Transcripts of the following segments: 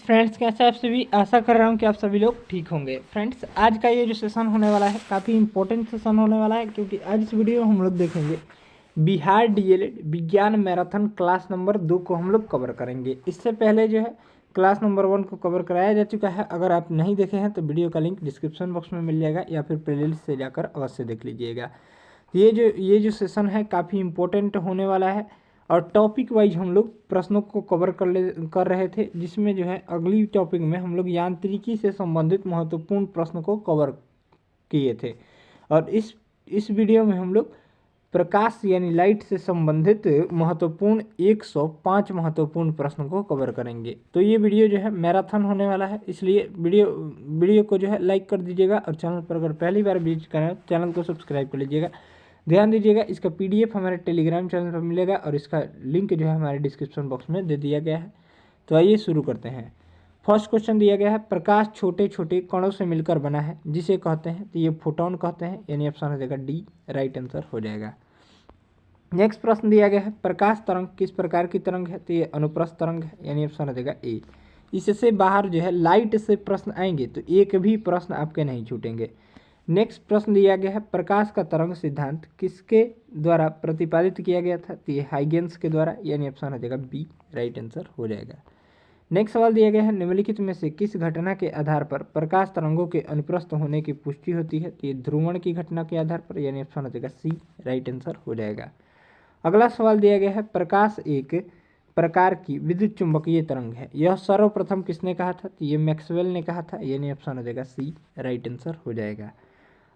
Friends, कैसे आप सभी? आशा कर रहा हूँ कि आप सभी लोग ठीक होंगे। फ्रेंड्स, आज का ये जो सेशन होने वाला है काफ़ी इंपॉर्टेंट सेशन होने वाला है, क्योंकि आज इस वीडियो में हम लोग देखेंगे बिहार डीएलएड विज्ञान मैराथन क्लास नंबर 2 को हम लोग कवर करेंगे। इससे पहले जो है क्लास नंबर 1 को कवर कराया जा चुका है। अगर आप नहीं देखे हैं तो वीडियो का लिंक डिस्क्रिप्शन बॉक्स में मिल जाएगा, या फिर प्लेलिस्ट से जाकर अवश्य देख लीजिएगा। ये जो सेशन है काफ़ी इम्पोर्टेंट होने वाला है, और टॉपिक वाइज हम लोग प्रश्नों को कवर कर रहे थे, जिसमें जो है अगली टॉपिक में हम लोग यांत्रिकी से संबंधित महत्वपूर्ण प्रश्न को कवर किए थे। और इस वीडियो में हम लोग प्रकाश यानी लाइट से संबंधित महत्वपूर्ण 105 महत्वपूर्ण प्रश्न को कवर करेंगे। तो ये वीडियो जो है मैराथन होने वाला है, इसलिए वीडियो को जो है लाइक कर दीजिएगा, और चैनल पर अगर पहली बार विजिट करें चैनल को सब्सक्राइब कर लीजिएगा। ध्यान दीजिएगा, इसका पीडीएफ हमारे टेलीग्राम चैनल पर मिलेगा, और इसका लिंक जो है हमारे डिस्क्रिप्शन बॉक्स में दे दिया गया है। तो आइए शुरू करते हैं। फर्स्ट क्वेश्चन दिया गया है, प्रकाश छोटे छोटे कणों से मिलकर बना है, जिसे कहते हैं, तो ये फोटोन कहते हैं, यानी ऑप्शन हो जाएगा डी, राइट आंसर हो जाएगा। नेक्स्ट प्रश्न दिया गया है, प्रकाश तरंग किस प्रकार की तरंग है, तो ये अनुप्रस्थ तरंग है, यानी ऑप्शन हो जाएगा ए। इससे बाहर जो है लाइट से प्रश्न आएंगे तो एक भी प्रश्न आपके नहीं छूटेंगे। नेक्स्ट प्रश्न दिया गया है, प्रकाश का तरंग सिद्धांत किसके द्वारा प्रतिपादित किया गया था, तो ये हाइगेंस के द्वारा, यानी ऑप्शन हो जाएगा बी, राइट आंसर हो जाएगा। नेक्स्ट सवाल दिया गया है, निम्नलिखित में से किस घटना के आधार पर प्रकाश तरंगों के अनुप्रस्थ होने की पुष्टि होती है, तो ये ध्रुवण की घटना के आधार पर, यानी ऑप्शन हो जाएगा सी, राइट आंसर हो जाएगा। अगला सवाल दिया गया है, प्रकाश एक प्रकार की विद्युत चुंबकीय तरंग है, यह सर्वप्रथम किसने कहा था, तो ये मैक्सवेल ने कहा था, यानी ऑप्शन हो जाएगा सी, राइट आंसर हो जाएगा।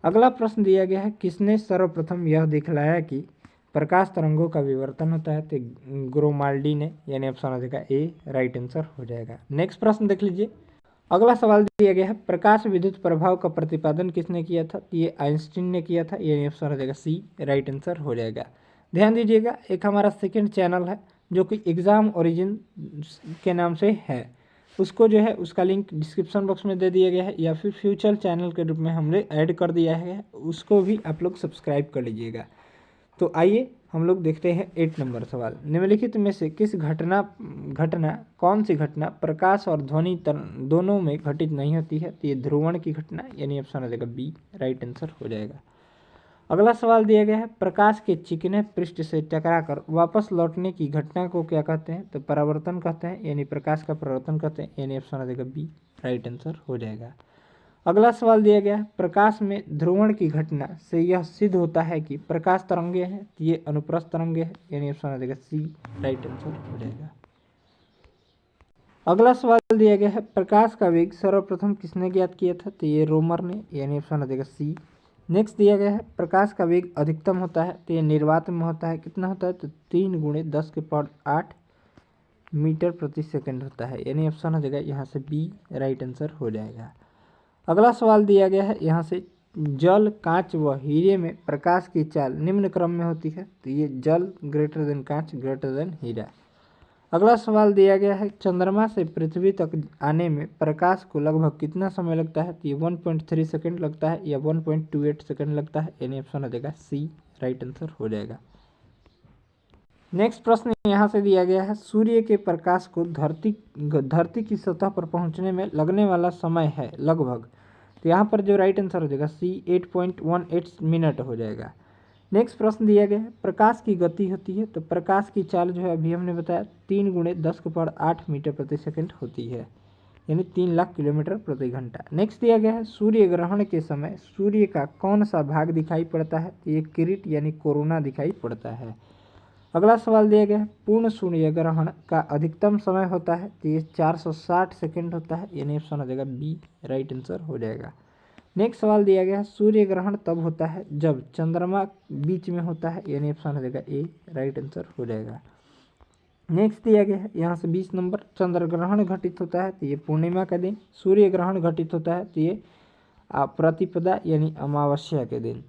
अगला प्रश्न दिया गया है, किसने सर्वप्रथम यह दिखलाया कि प्रकाश तरंगों का विवर्तन होता है, तो ग्रोमाल्डी ने, यानी ऑप्शन हो जाएगा ए, राइट आंसर हो जाएगा। नेक्स्ट प्रश्न देख लीजिए। अगला सवाल दिया गया है, प्रकाश विद्युत प्रभाव का प्रतिपादन किसने किया था, तो ये आइंस्टीन ने किया था, यानी ऑप्शन हो जाएगा सी, राइट आंसर हो जाएगा। ध्यान दीजिएगा, एक हमारा सेकंड चैनल है जो कि एग्ज़ाम ओरिजिन के नाम से है, उसको जो है उसका लिंक डिस्क्रिप्शन बॉक्स में दे दिया गया है, या फिर फ्यूचर चैनल के रूप में हमने ऐड कर दिया है, उसको भी आप लोग सब्सक्राइब कर लीजिएगा। तो आइए हम लोग देखते हैं 8 नंबर सवाल। निम्नलिखित में से किस घटना कौन सी घटना प्रकाश और ध्वनि दोनों में घटित नहीं होती है, तो ये ध्रुवण की घटना, यानी ऑप्शन हो जाएगा बी, राइट आंसर हो जाएगा। अगला सवाल दिया गया है, प्रकाश के चिकने पृष्ठ से टकराकर वापस लौटने की घटना को क्या कहते हैं, तो परावर्तन कहते हैं, यानी प्रकाश का परावर्तन कहते हैं, यानी ऑप्शन हो जाएगा बी, राइट आंसर हो जाएगा। अगला सवाल दिया गया है, प्रकाश में ध्रुवण की घटना से यह सिद्ध होता है कि प्रकाश तरंगे हैं, तो ये अनुप्रस्थ तरंगे हैं, यानी ऑप्शन हो जाएगा सी, राइट आंसर हो जाएगा। अगला सवाल दिया गया है, प्रकाश का वेग सर्वप्रथम किसने ज्ञात किया था, तो ये रोमर ने, यानी ऑप्शन हो जाएगा सी। नेक्स्ट दिया गया है, प्रकाश का वेग अधिकतम होता है, तो ये निर्वात में होता है, कितना होता है, तो 3 × 10⁸ मीटर प्रति सेकंड होता है, यानी ऑप्शन हो जाएगा यहाँ से बी, राइट आंसर हो जाएगा। अगला सवाल दिया गया है यहाँ से, जल, कांच व हीरे में प्रकाश की चाल निम्न क्रम में होती है, तो ये जल ग्रेटर देन कांच ग्रेटर देन हीरा। अगला सवाल दिया गया है, चंद्रमा से पृथ्वी तक आने में प्रकाश को लगभग कितना समय लगता है, तो ये 1.3 सेकंड लगता है, या 1.28 सेकंड लगता है, यानी ऑप्शन हो जाएगा सी, राइट आंसर हो जाएगा। नेक्स्ट प्रश्न यहाँ से दिया गया है, सूर्य के प्रकाश को धरती की सतह पर पहुँचने में लगने वाला समय है लगभग, तो यहाँ पर जो राइट आंसर हो जाएगा सी, 8.18 मिनट हो जाएगा। नेक्स्ट प्रश्न दिया गया है, प्रकाश की गति होती है, तो प्रकाश की चाल जो है अभी हमने बताया 3 × 10⁸ मीटर प्रति सेकंड होती है, यानी 3 लाख किलोमीटर प्रति घंटा। नेक्स्ट दिया गया है, सूर्य ग्रहण के समय सूर्य का कौन सा भाग दिखाई पड़ता है, तो ये किरीट यानी कोरोना दिखाई पड़ता है। अगला सवाल दिया गया है, पूर्ण सूर्य ग्रहण का अधिकतम समय होता है, तो ये 460 सेकेंड होता है, यानी ऑप्शन हो जाएगा बी, राइट आंसर हो जाएगा। नेक्स्ट सवाल दिया गया है, सूर्य ग्रहण तब होता है जब चंद्रमा बीच में होता है, यानी ऑप्शन हो जाएगा ए, राइट आंसर हो जाएगा। नेक्स्ट दिया गया है यहाँ से 20 नंबर, चंद्र ग्रहण घटित होता है, तो ये पूर्णिमा का दिन। सूर्य ग्रहण घटित होता है, तो ये प्रतिपदा यानी अमावस्या के दिन।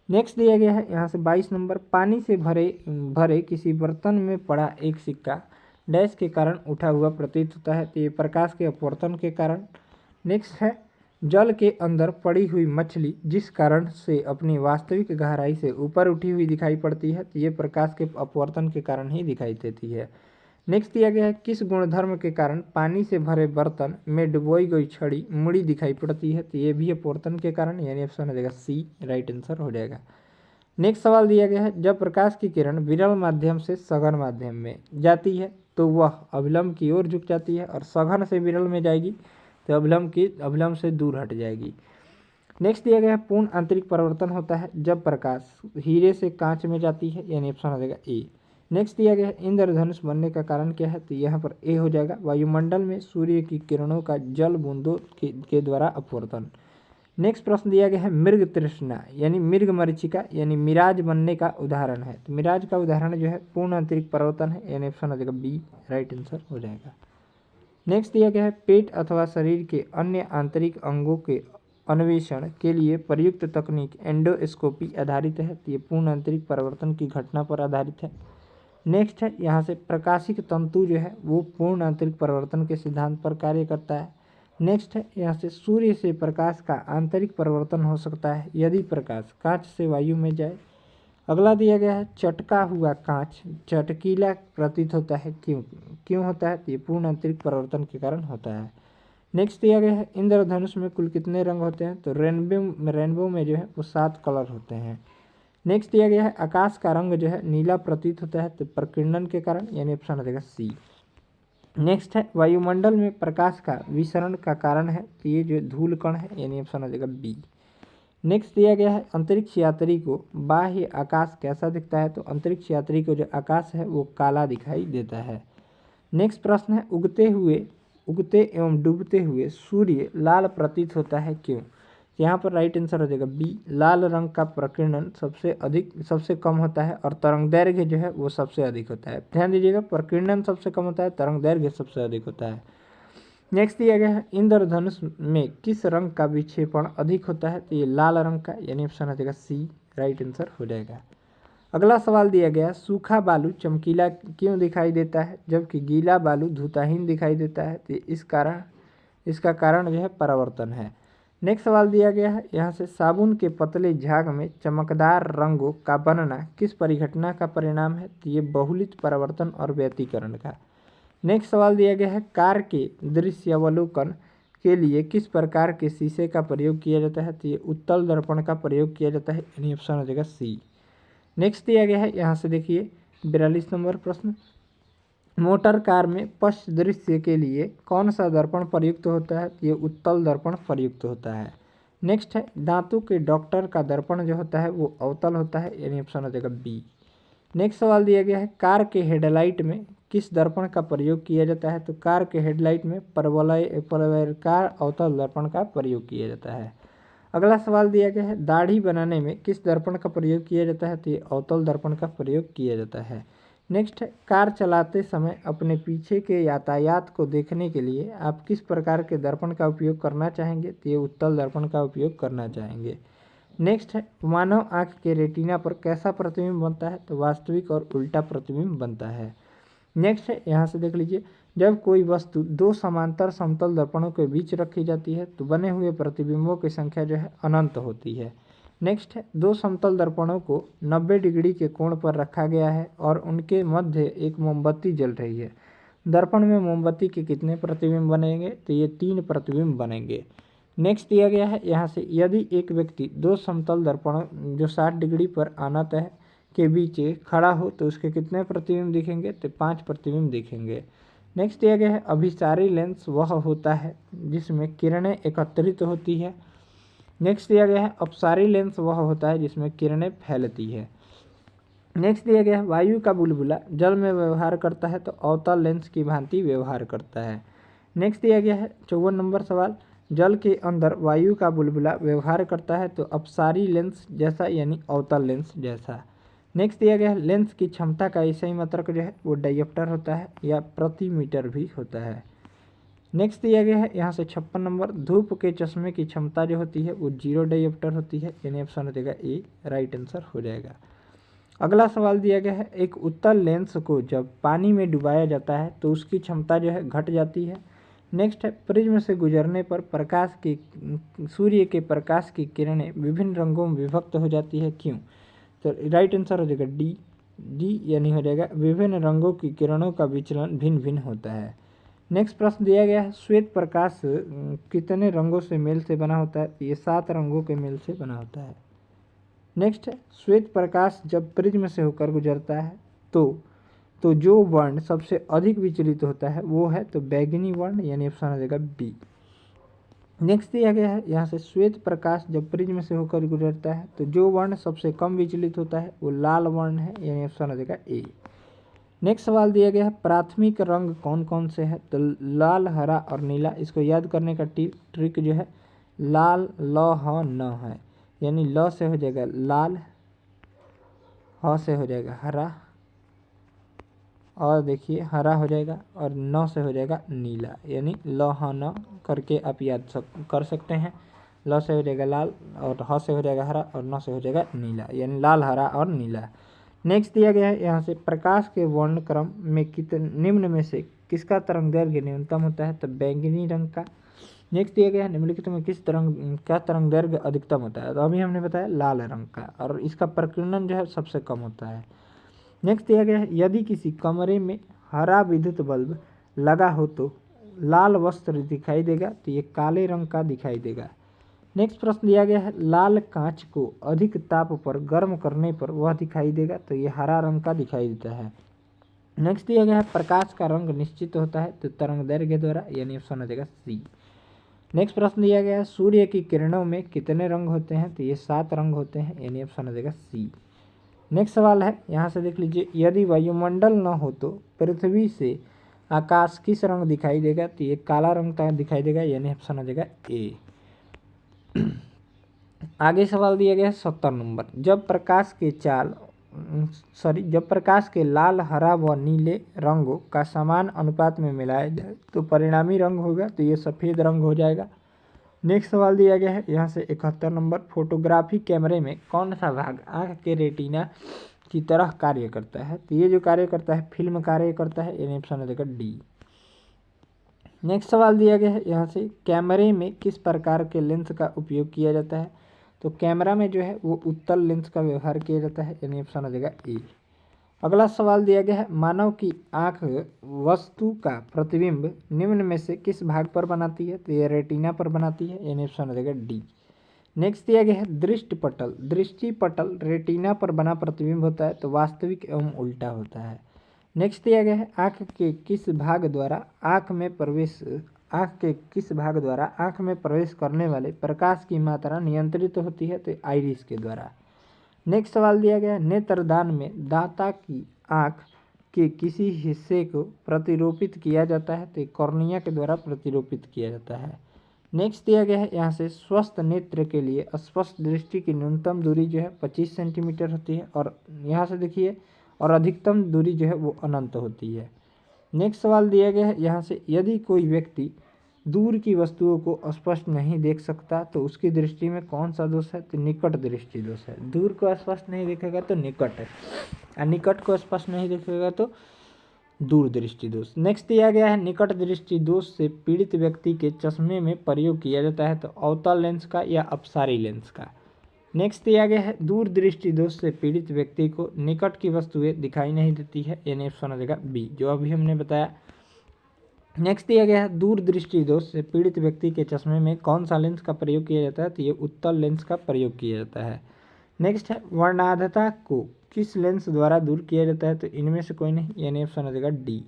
नेक्स्ट दिया गया है यहाँ से 22 नंबर, पानी से भरे किसी बर्तन में पड़ा एक सिक्का डैश के कारण उठा हुआ प्रतीत होता है, तो ये प्रकाश के अपवर्तन के कारण। नेक्स्ट है, जल के अंदर पड़ी हुई मछली जिस कारण से अपनी वास्तविक गहराई से ऊपर उठी हुई दिखाई पड़ती है, तो ये प्रकाश के अपवर्तन के कारण ही दिखाई देती है। नेक्स्ट दिया गया है किस गुणधर्म के कारण पानी से भरे बर्तन में डुबोई गई छड़ी मुड़ी दिखाई पड़ती है, तो ये भी अपवर्तन के कारण, यानी ऑप्शन हो जाएगा सी राइट आंसर हो जाएगा। नेक्स्ट सवाल दिया गया है जब प्रकाश की किरण विरल माध्यम से सघन माध्यम में जाती है तो वह अभिलंब की ओर झुक जाती है, और सघन से विरल में जाएगी तो अभिलंब से दूर हट जाएगी। नेक्स्ट दिया गया है पूर्ण आंतरिक परावर्तन होता है जब प्रकाश हीरे से कांच में जाती है, यानी ऑप्शन हो जाएगा ए। नेक्स्ट दिया गया है इंद्रधनुष बनने का कारण क्या है, तो यहाँ पर ए हो जाएगा वायुमंडल में सूर्य की किरणों का जल बूंदों के द्वारा अपवर्तन। नेक्स्ट प्रश्न दिया गया है मृग तृष्णा यानी मृग मरीचिका यानी मिराज बनने का उदाहरण है, तो मिराज का उदाहरण जो है पूर्ण आंतरिक परावर्तन है, यानी ऑप्शन हो जाएगा बी राइट आंसर हो जाएगा। नेक्स्ट दिया गया है पेट अथवा शरीर के अन्य आंतरिक अंगों के अन्वेषण के लिए प्रयुक्त तकनीक एंडोस्कोपी आधारित है, तो ये पूर्ण आंतरिक परावर्तन की घटना पर आधारित है। नेक्स्ट है यहाँ से प्रकाशिक तंतु जो है वो पूर्ण आंतरिक परावर्तन के सिद्धांत पर कार्य करता है। नेक्स्ट है यहाँ से सूर्य से प्रकाश का आंतरिक परावर्तन हो सकता है यदि प्रकाश कांच से वायु में जाए। अगला दिया गया है चटका हुआ कांच चटकीला प्रतीत होता है, क्यों होता है, तो ये पूर्ण आंतरिक परावर्तन के कारण होता है। नेक्स्ट दिया गया है इंद्रधनुष में कुल कितने रंग होते हैं, तो रेनबो में जो है वो 7 कलर होते हैं। नेक्स्ट दिया गया है आकाश का रंग जो है नीला प्रतीत होता है, तो प्रकीर्णन के कारण, यानी ऑप्शन हो जाएगा सी। नेक्स्ट है वायुमंडल में प्रकाश का विसरण का कारण है, तो ये जो धूल कण है, यानी ऑप्शन हो जाएगा बी। नेक्स्ट दिया गया है अंतरिक्ष यात्री को बाह्य आकाश कैसा दिखता है, तो अंतरिक्ष यात्री को जो आकाश है वो काला दिखाई देता है। नेक्स्ट प्रश्न है उगते एवं डूबते हुए सूर्य लाल प्रतीत होता है, क्यों, यहाँ पर राइट आंसर हो जाएगा बी। लाल रंग का प्रकीर्णन सबसे कम होता है और तरंग दैर्घ्य जो है वो सबसे अधिक होता है। ध्यान दीजिएगा प्रकीर्णन सबसे कम होता है, तरंग दैर्घ्य सबसे अधिक होता है। नेक्स्ट दिया गया है इंद्रधनुष में किस रंग का विक्षेपण अधिक होता है, तो ये लाल रंग का, यानी ऑप्शन हो जाएगा सी राइट आंसर हो जाएगा। अगला सवाल दिया गया सूखा बालू चमकीला क्यों दिखाई देता है जबकि गीला बालू धूताहीन दिखाई देता है, तो इसका कारण जो है परावर्तन है। नेक्स्ट सवाल दिया गया है यहाँ से साबुन के पतले झाग में चमकदार रंगों का बनना किस परिघटना का परिणाम है, तो ये बहुलित परावर्तन और व्यतिकरण का। नेक्स्ट सवाल दिया गया है कार के दृश्यावलोकन के लिए किस प्रकार के शीशे का प्रयोग किया जाता है, तो ये उत्तल दर्पण का प्रयोग किया जाता है, यानी ऑप्शन हो जाएगा सी। नेक्स्ट दिया गया है यहाँ से देखिए 42 नंबर प्रश्न मोटर कार में पश्च दृश्य के लिए कौन सा दर्पण प्रयुक्त होता है, ये उत्तल दर्पण प्रयुक्त होता है। नेक्स्ट है दांतों के डॉक्टर का दर्पण जो होता है वो अवतल होता है, यानी ऑप्शन हो जाएगा बी। नेक्स्ट सवाल दिया गया है कार के हेडलाइट में किस दर्पण का प्रयोग किया जाता है, तो कार के हेडलाइट में परवलयाकार अवतल दर्पण का प्रयोग किया जाता है। अगला सवाल दिया गया है दाढ़ी बनाने में किस दर्पण का प्रयोग किया जाता है, तो ये अवतल दर्पण का प्रयोग किया जाता है। नेक्स्ट है कार चलाते समय अपने पीछे के यातायात को देखने के लिए आप किस प्रकार के दर्पण का उपयोग करना चाहेंगे, तो ये उत्तल दर्पण का उपयोग करना चाहेंगे। नेक्स्ट है मानव आँख के रेटिना पर कैसा प्रतिबिंब बनता है, तो वास्तविक और उल्टा प्रतिबिंब बनता है। नेक्स्ट है यहाँ से देख लीजिए जब कोई वस्तु दो समांतर समतल दर्पणों के बीच रखी जाती है तो बने हुए प्रतिबिंबों की संख्या जो है अनंत होती है। नेक्स्ट है दो समतल दर्पणों को 90 डिग्री के कोण पर रखा गया है और उनके मध्य एक मोमबत्ती जल रही है। दर्पण में मोमबत्ती के कितने प्रतिबिंब बनेंगे, तो ये 3 प्रतिबिंब बनेंगे। नेक्स्ट दिया गया है यहाँ से यदि एक व्यक्ति दो समतल दर्पणों जो 60 डिग्री पर आनातः के बीच खड़ा हो तो उसके कितने प्रतिबिंब दिखेंगे, तो 5 प्रतिबिंब दिखेंगे। नेक्स्ट दिया गया है अभिसारी लेंस वह होता है जिसमें किरणें एकत्रित होती है। नेक्स्ट दिया गया है अपसारी लेंस वह होता है जिसमें किरणें फैलती है। नेक्स्ट दिया गया है वायु का बुलबुला जल में व्यवहार करता है तो अवतल लेंस की भांति व्यवहार करता है। नेक्स्ट दिया गया है 54 नंबर सवाल जल के अंदर वायु का बुलबुला व्यवहार करता है तो अपसारी लेंस जैसा यानी अवतल लेंस जैसा। नेक्स्ट दिया गया है लेंस की क्षमता का सही मात्रक जो है वो डायोप्टर होता है या प्रति मीटर भी होता है। नेक्स्ट दिया गया है यहाँ से 56 नंबर धूप के चश्मे की क्षमता जो होती है वो 0 डायोप्टर होती है, यानी ऑप्शन हो जाएगा ए राइट आंसर हो जाएगा। अगला सवाल दिया गया है एक उत्तल लेंस को जब पानी में डुबाया जाता है तो उसकी क्षमता जो है घट जाती है। नेक्स्ट है प्रिज्म से गुजरने पर सूर्य के प्रकाश की किरणें विभिन्न रंगों में विभक्त हो जाती है, क्यों, तो राइट आंसर हो जाएगा डी डी यानी हो जाएगा विभिन्न रंगों की किरणों का विचलन भिन्न भिन्न होता है। नेक्स्ट प्रश्न दिया गया है श्वेत प्रकाश कितने रंगों से मेल से बना होता है? ये 7 रंगों के मेल से बना होता है। नेक्स्ट है श्वेत प्रकाश जब प्रिज्म से होकर गुजरता है तो जो वर्ण सबसे अधिक विचलित होता है वो है तो बैगनी वर्ण, यानी ऑप्शन हो जाएगा बी। नेक्स्ट दिया गया है यहाँ से श्वेत प्रकाश जब प्रिज्म से होकर गुजरता है तो जो वर्ण सबसे कम विचलित होता है वो लाल वर्ण है, यानी ऑप्शन हो जाएगा ए। नेक्स्ट सवाल दिया गया है प्राथमिक रंग कौन कौन से हैं? तो लाल, हरा और नीला। इसको याद करने का ट्रिक जो है लाल ल ह न है, यानी ल से हो जाएगा लाल, ह से हो जाएगा हरा, और देखिए हरा हो जाएगा, और न से हो जाएगा नीला, यानी ल ह न करके आप याद कर सकते हैं। ल से हो जाएगा लाल, और ह से हो जाएगा हरा, और न से हो जाएगा नीला, यानी लाल, हरा और नीला। नेक्स्ट दिया गया है यहाँ से प्रकाश के वर्ण क्रम में कितने निम्न में से किसका तरंग दैर्घ्य न्यूनतम होता है? तो बैंगनी रंग का। नेक्स्ट दिया गया है निम्नलिखित में किस तरंग दैर्घ्य अधिकतम होता है? तो अभी हमने बताया लाल रंग का, और इसका प्रकीर्णन जो है सबसे कम होता है। नेक्स्ट दिया गया है यदि किसी कमरे में हरा विद्युत बल्ब लगा हो तो लाल वस्त्र दिखाई देगा, तो ये काले रंग का दिखाई देगा। नेक्स्ट प्रश्न दिया गया है लाल कांच को अधिक ताप पर गर्म करने पर वह दिखाई देगा, तो ये हरा रंग का दिखाई देता है। नेक्स्ट दिया गया है प्रकाश का रंग निश्चित होता है तो तरंग दैर्घ्य द्वारा, यानी ऑप्शन हो जाएगा सी। नेक्स्ट प्रश्न दिया गया है सूर्य की किरणों में कितने रंग होते हैं? तो ये 7 रंग होते हैं, यानी ऑप्शन हो जाएगा सी। नेक्स्ट सवाल है यहाँ से देख लीजिए यदि वायुमंडल न हो तो पृथ्वी से आकाश किस रंग दिखाई देगा? तो ये काला रंग का दिखाई देगा, यानी ऑप्शन हो जाएगा ए। आगे सवाल दिया गया है 70 नंबर जब प्रकाश के लाल, हरा व नीले रंगों का समान अनुपात में मिलाया जाए तो परिणामी रंग होगा, तो ये सफ़ेद रंग हो जाएगा। नेक्स्ट सवाल दिया गया है यहाँ से 71 नंबर फोटोग्राफी कैमरे में कौन सा भाग आँख के रेटिना की तरह कार्य करता है? तो ये जो कार्य करता है फिल्म कार्य करता है, यानी ऑप्शन हो जाएगा डी। नेक्स्ट सवाल दिया गया है यहाँ से कैमरे में किस प्रकार के लेंस का उपयोग किया जाता है? तो कैमरा में जो है वो उत्तल लेंस का व्यवहार किया जाता है, यानी ऑप्शन हो जाएगा ए। अगला सवाल दिया गया है मानव की आँख वस्तु का प्रतिबिंब निम्न में से किस भाग पर बनाती है? तो ये रेटिना पर बनाती है, यानी ऑप्शन हो जाएगा डी। नेक्स्ट दिया गया है दृष्टिपटल रेटिना पर बना प्रतिबिंब होता है तो वास्तविक एवं उल्टा होता है। नेक्स्ट दिया गया है आँख के किस भाग द्वारा आँख में प्रवेश करने वाले प्रकाश की मात्रा नियंत्रित होती है? तो आइरिस के द्वारा। नेक्स्ट सवाल दिया गया है नेत्रदान में दाता की आँख के किसी हिस्से को प्रतिरूपित किया जाता है? तो कॉर्निया के द्वारा प्रतिरूपित किया जाता है। नेक्स्ट दिया गया है यहाँ से स्वस्थ नेत्र के लिए स्पष्ट दृष्टि की न्यूनतम दूरी जो है 25 सेंटीमीटर होती है, और यहाँ से देखिए और अधिकतम दूरी जो है वो अनंत होती है। नेक्स्ट सवाल दिया गया है यहाँ से यदि कोई व्यक्ति दूर की वस्तुओं को स्पष्ट नहीं देख सकता तो उसकी दृष्टि में कौन सा दोष है? तो निकट दृष्टि दोष है। दूर को स्पष्ट नहीं देखेगा तो निकट है, और निकट को स्पष्ट नहीं देखेगा तो दूर दृष्टि दोष। नेक्स्ट दिया गया है निकट दृष्टि दोष से पीड़ित व्यक्ति के चश्मे में प्रयोग किया जाता है तो अवतल लेंस का या अपसारी लेंस का। नेक्स्ट दिया गया है दूर दृष्टि दोष से पीड़ित व्यक्ति को निकट की वस्तुएं दिखाई नहीं देती है, यानी ऑप्शन हो जाएगा बी, जो अभी हमने बताया। नेक्स्ट दिया गया है दूर दृष्टि दोष से पीड़ित व्यक्ति के चश्मे में कौन सा लेंस का प्रयोग किया जाता है? तो ये उत्तल लेंस का प्रयोग किया जाता है। नेक्स्ट है वर्णांधता को किस लेंस द्वारा दूर किया जाता है? तो इनमें से कोई नहीं, यानी ऑप्शन हो जाएगा डी।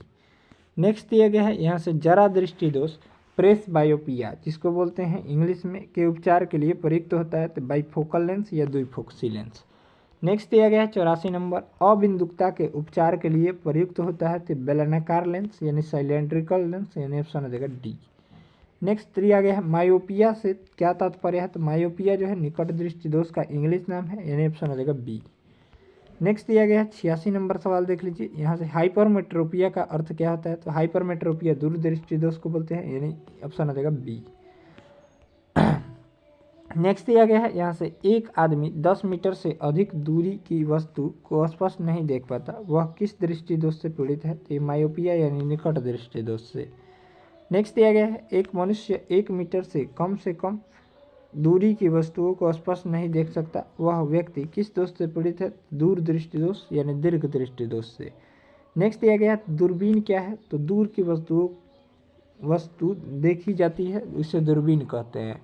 नेक्स्ट दिया गया है यहाँ से जरा दृष्टि दोष प्रेस बायोपिया जिसको बोलते हैं इंग्लिश में के उपचार के लिए प्रयुक्त होता है तो बाइफोकल लेंस या द्विफोक्सी लेंस। नेक्स्ट दिया गया है 84 नंबर अबिंदुकता के उपचार के लिए प्रयुक्त होता है तो बेलनाकार लेंस यानी साइलेंड्रिकल लेंस, यानी ऑप्शन हो जाएगा डी। नेक्स्ट दिया गया है मायोपिया से क्या तात्पर्य है? तो मायोपिया जो है निकट दृष्टि दोष का इंग्लिश नाम है, यानी ऑप्शन हो जाएगा बी। नेक्स्ट दिया गया है 86 नंबर सवाल देख लीजिए यहाँ से हाइपरमेट्रोपिया का अर्थ क्या होता है? तो हाइपरमेट्रोपिया दूर दृष्टि दोष को बोलते हैं, यानी ऑप्शन हो जाएगा बी। नेक्स्ट दिया गया है यहाँ से एक आदमी 10 मीटर से अधिक दूरी की वस्तु को स्पष्ट नहीं देख पाता, वह किस दृष्टि दोष से पीड़ित है? तो मायोपिया यानी निकट दृष्टि दोष से। नेक्स्ट दिया गया है एक मनुष्य 1 मीटर से कम दूरी की वस्तुओं को स्पष्ट नहीं देख सकता वह व्यक्ति किस दोष से पीड़ित है? दूर दृष्टि दोष यानी दीर्घ दृष्टि दोष से। नेक्स्ट दिया गया है दूरबीन क्या है? तो दूर की वस्तु देखी जाती है, उसे दूरबीन कहते हैं।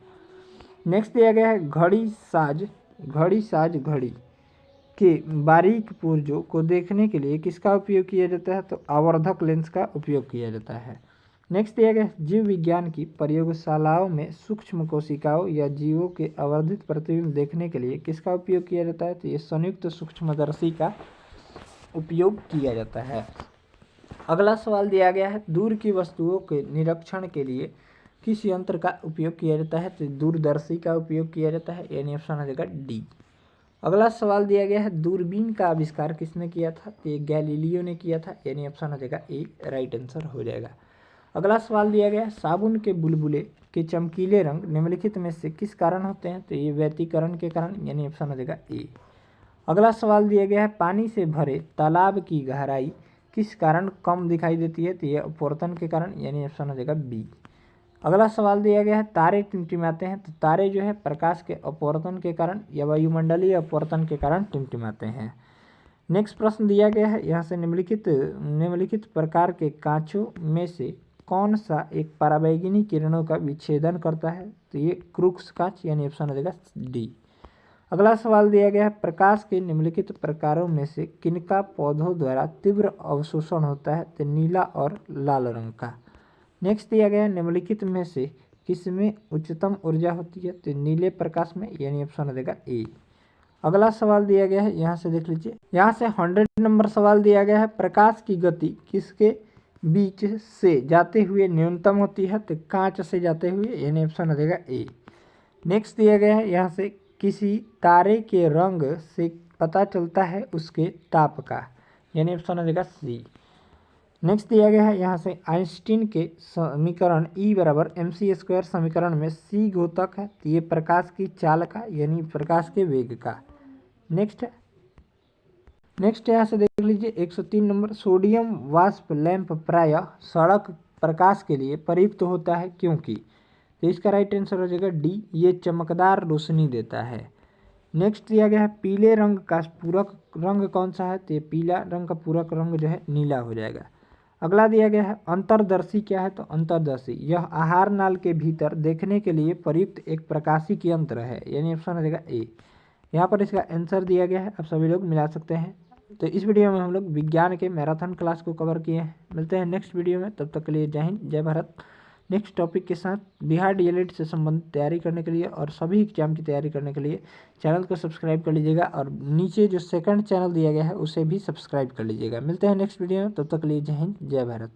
नेक्स्ट दिया गया है घड़ी साज घड़ी के बारीक पुर्जों को देखने के लिए किसका उपयोग किया जाता है? तो आवर्धक लेंस का उपयोग किया जाता है। नेक्स्ट दिया गया है जीव विज्ञान की प्रयोगशालाओं में सूक्ष्म कोशिकाओं या जीवों के आवर्धित प्रतिबिंब देखने के लिए किसका उपयोग किया जाता है? तो ये संयुक्त सूक्ष्मदर्शी का उपयोग किया जाता है। अगला सवाल दिया गया है दूर की वस्तुओं के निरीक्षण के लिए किस यंत्र का उपयोग किया जाता है? तो दूरदर्शी का उपयोग किया जाता है, यानी ऑप्शन हो जाएगा डी। अगला सवाल दिया गया है दूरबीन का आविष्कार किसने किया था? तो ये गैलीलियो ने किया था, यानी ऑप्शन हो जाएगा ए राइट आंसर हो जाएगा। अगला सवाल दिया गया है साबुन के बुलबुले के चमकीले रंग निम्नलिखित में से किस कारण होते हैं? तो ये व्यतिकरण के कारण, यानी ऑप्शन हो जाएगा ए। अगला सवाल दिया गया है पानी से भरे तालाब की गहराई किस कारण कम दिखाई देती है? तो ये अपवर्तन के कारण, यानी ऑप्शन हो जाएगा बी। अगला सवाल दिया गया है तारे टिमटिमाते हैं, तो तारे जो है प्रकाश के अपवर्तन के कारण या वायुमंडलीय अपवर्तन के कारण टिमटिमाते हैं। नेक्स्ट प्रश्न दिया गया है यहाँ से निम्नलिखित प्रकार के कांचों में से कौन सा एक पराबैंगनी किरणों का विच्छेदन करता है? तो ये क्रूक्स कांच, यानी ऑप्शन हो जाएगा डी। अगला सवाल दिया गया है प्रकाश के निम्नलिखित प्रकारों में से किनका पौधों द्वारा तीव्र अवशोषण होता है? तो नीला और लाल रंग का। नेक्स्ट दिया गया है निम्नलिखित में से किसमें उच्चतम ऊर्जा होती है? तो नीले प्रकाश में, यानी ऑप्शन हो जाएगा ए। अगला सवाल दिया गया है यहाँ से देख लीजिए, यहाँ से 100 नंबर सवाल दिया गया है प्रकाश की गति किसके बीच से जाते हुए न्यूनतम होती है? तो कांच से जाते हुए, यानी ऑप्शन हो जाएगा ए। नेक्स्ट दिया गया है यहाँ से किसी तारे के रंग से पता चलता है उसके ताप का, यानी ऑप्शन हो जाएगा सी। नेक्स्ट दिया गया है यहाँ से आइंस्टीन के समीकरण E बराबर mc² समीकरण में c घोतक है, तो ये प्रकाश की चाल का, यानी प्रकाश के वेग का। नेक्स्ट यहाँ से देख लीजिए 103 नंबर सोडियम वाष्प लैंप प्रायः सड़क प्रकाश के लिए प्रयुक्त होता है क्योंकि? तो इसका राइट आंसर हो जाएगा डी, ये चमकदार रोशनी देता है। नेक्स्ट दिया गया है पीले रंग का पूरक रंग कौन सा है? तो ये पीला रंग का पूरक रंग जो है नीला हो जाएगा। अगला दिया गया है अंतर्दर्शी क्या है? तो अंतर्दर्शी यह आहार नाल के भीतर देखने के लिए प्रयुक्त एक प्रकाशिक यंत्र है, यानी ऑप्शन हो जाएगा ए। यहाँ पर इसका आंसर दिया गया है, आप सभी लोग मिला सकते हैं। तो इस वीडियो में हम लोग विज्ञान के मैराथन क्लास को कवर किए हैं। मिलते हैं नेक्स्ट वीडियो में, तब तक के लिए जय हिंद जय भारत। नेक्स्ट टॉपिक के साथ बिहार डीएलएड से संबंधित तैयारी करने के लिए और सभी एग्जाम की तैयारी करने के लिए चैनल को सब्सक्राइब कर लीजिएगा और नीचे जो सेकंड चैनल दिया गया है उसे भी सब्सक्राइब कर लीजिएगा। मिलते हैं नेक्स्ट वीडियो में, तब तक के लिए जय हिंद जय भारत।